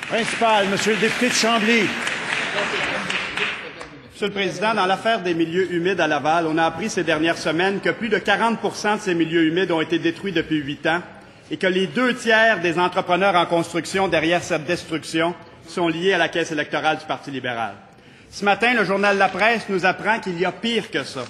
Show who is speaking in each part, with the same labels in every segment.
Speaker 1: Principal, Monsieur le député de Chambly.
Speaker 2: Monsieur le Président, dans l'affaire des milieux humides à Laval, on a appris ces dernières semaines que plus de 40 de ces milieux humides ont été détruits depuis 8 ans et que les 2/3 des entrepreneurs en construction derrière cette destruction sont liés à la caisse électorale du Parti libéral. Ce matin, le journal La Presse nous apprend qu'il y a pire que ça.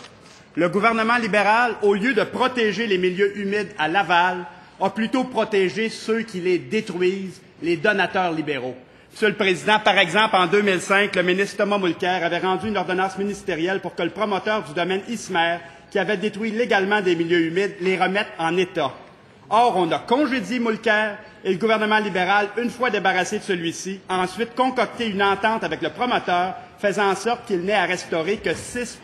Speaker 2: Le gouvernement libéral, au lieu de protéger les milieux humides à Laval, a plutôt protégé ceux qui les détruisent, les donateurs libéraux. Monsieur le Président, par exemple, en 2005, le ministre Thomas Mulcair avait rendu une ordonnance ministérielle pour que le promoteur du domaine Ismer, qui avait détruit légalement des milieux humides, les remette en état. Or, on a congédié Mulcair et le gouvernement libéral, une fois débarrassé de celui-ci, a ensuite concocté une entente avec le promoteur, faisant en sorte qu'il n'ait à restaurer que 6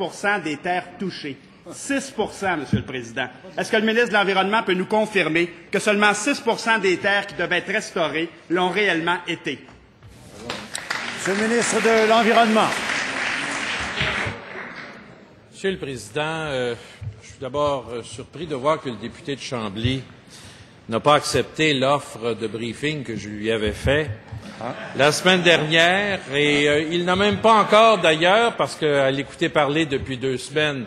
Speaker 2: des terres touchées. 6 Monsieur le Président. Est-ce que le ministre de l'Environnement peut nous confirmer que seulement 6 des terres qui devaient être restaurées l'ont réellement été?
Speaker 1: Monsieur le ministre de l'Environnement.
Speaker 3: Monsieur le Président, je suis d'abord surpris de voir que le député de Chambly n'a pas accepté l'offre de briefing que je lui avais faite la semaine dernière. Et il n'a même pas encore, d'ailleurs, parce qu'à l'écouter parler depuis 2 semaines,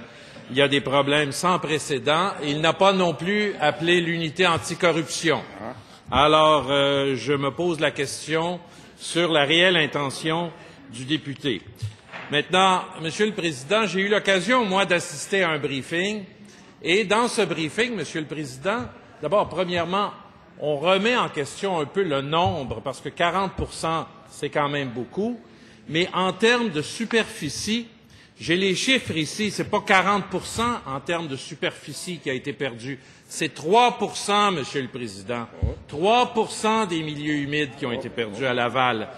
Speaker 3: il y a des problèmes sans précédent. Il n'a pas non plus appelé l'unité anticorruption. Alors, je me pose la question sur la réelle intention du député. Maintenant, Monsieur le Président, j'ai eu l'occasion, moi, d'assister à un briefing. Et dans ce briefing, Monsieur le Président, d'abord, premièrement, on remet en question un peu le nombre, parce que 40 c'est quand même beaucoup. Mais en termes de superficie, j'ai les chiffres ici, c'est pas 40 en termes de superficie qui a été perdue. C'est 3 Monsieur le Président. 3 des milieux humides qui ont été perdus à Laval.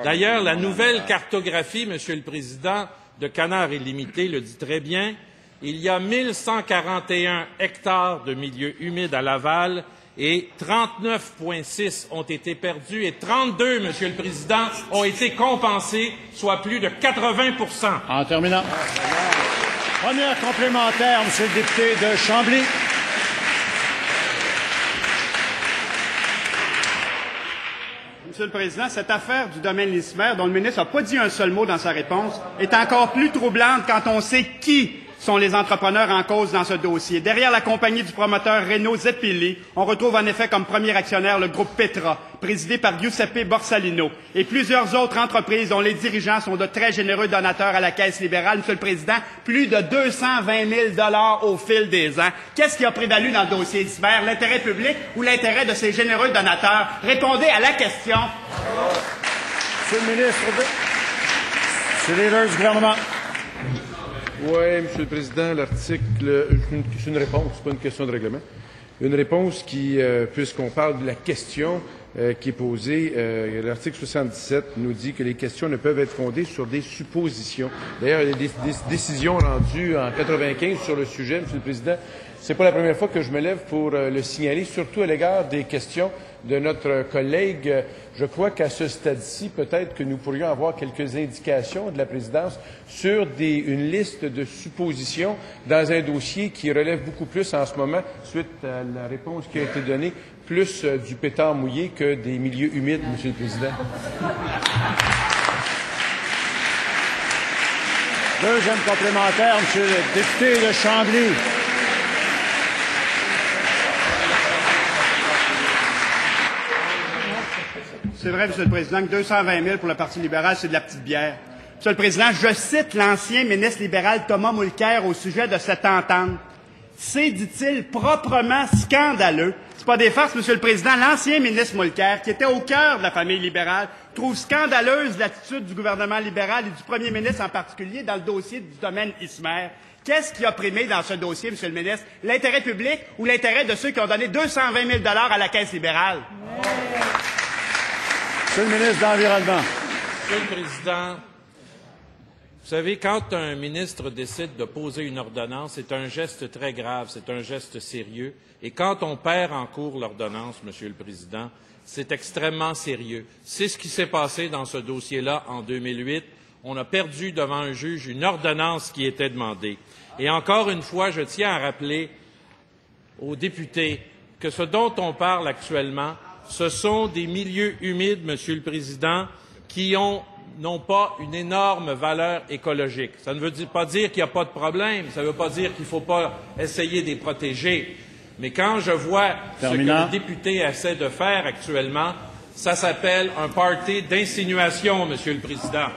Speaker 3: D'ailleurs, la nouvelle cartographie, Monsieur le Président, de Canards Illimité le dit très bien. Il y a 1141 hectares de milieux humides à Laval et 39,6 ont été perdus et 32, Monsieur le Président, ont été compensés, soit plus de 80
Speaker 1: En terminant. Première complémentaire, Monsieur le député de Chambly.
Speaker 2: Monsieur le Président, cette affaire du domaine Ismer, dont le ministre n'a pas dit un seul mot dans sa réponse, est encore plus troublante quand on sait qui sont les entrepreneurs en cause dans ce dossier. Derrière la compagnie du promoteur Renaud Zeppili, on retrouve en effet comme premier actionnaire le groupe Petra, présidé par Giuseppe Borsalino, et plusieurs autres entreprises dont les dirigeants sont de très généreux donateurs à la Caisse libérale. Monsieur le Président, plus de 220 000 $ au fil des ans. Qu'est-ce qui a prévalu dans le dossier Ismer, l'intérêt public ou l'intérêt de ces généreux donateurs? Répondez à la question.
Speaker 1: Monsieur le ministre Monsieur le leader du gouvernement.
Speaker 4: Oui, Monsieur le Président, l'article, c'est une réponse, c'est pas une question de règlement. Une réponse qui, puisqu'on parle de la question qui est posée, l'article 77 nous dit que les questions ne peuvent être fondées sur des suppositions. D'ailleurs, il y a des décisions rendues en 95 sur le sujet, Monsieur le Président. C'est pas la première fois que je me lève pour le signaler, surtout à l'égard des questions de notre collègue. Je crois qu'à ce stade-ci, peut-être que nous pourrions avoir quelques indications de la présidence sur une liste de suppositions dans un dossier qui relève beaucoup plus en ce moment, suite à la réponse qui a été donnée, plus du pétard mouillé que des milieux humides, Monsieur le Président.
Speaker 1: Deuxième complémentaire, Monsieur le député de Chambly.
Speaker 2: C'est vrai, Monsieur le Président, que 220 000 pour le Parti libéral, c'est de la petite bière. Monsieur le Président, je cite l'ancien ministre libéral Thomas Mulcair au sujet de cette entente. C'est, dit-il, proprement scandaleux. C'est pas des farces, Monsieur le Président. L'ancien ministre Mulcair, qui était au cœur de la famille libérale, trouve scandaleuse l'attitude du gouvernement libéral et du premier ministre en particulier dans le dossier du domaine Ismer. Qu'est-ce qui a primé dans ce dossier, Monsieur le ministre? L'intérêt public ou l'intérêt de ceux qui ont donné 220 000 $ à la Caisse libérale?
Speaker 1: Monsieur le ministre de l'Environnement.
Speaker 3: Monsieur le Président, vous savez, quand un ministre décide de poser une ordonnance, c'est un geste très grave, c'est un geste sérieux. Et quand on perd en cours l'ordonnance, Monsieur le Président, c'est extrêmement sérieux. C'est ce qui s'est passé dans ce dossier-là en 2008. On a perdu devant un juge une ordonnance qui était demandée. Et encore une fois, je tiens à rappeler aux députés que ce dont on parle actuellement, ce sont des milieux humides, Monsieur le Président, qui n'ont pas une énorme valeur écologique. Ça ne veut pas dire qu'il n'y a pas de problème, ça ne veut pas dire qu'il ne faut pas essayer de les protéger. Mais quand je vois ce que le député essaie de faire actuellement, ça s'appelle un party d'insinuation, Monsieur le Président.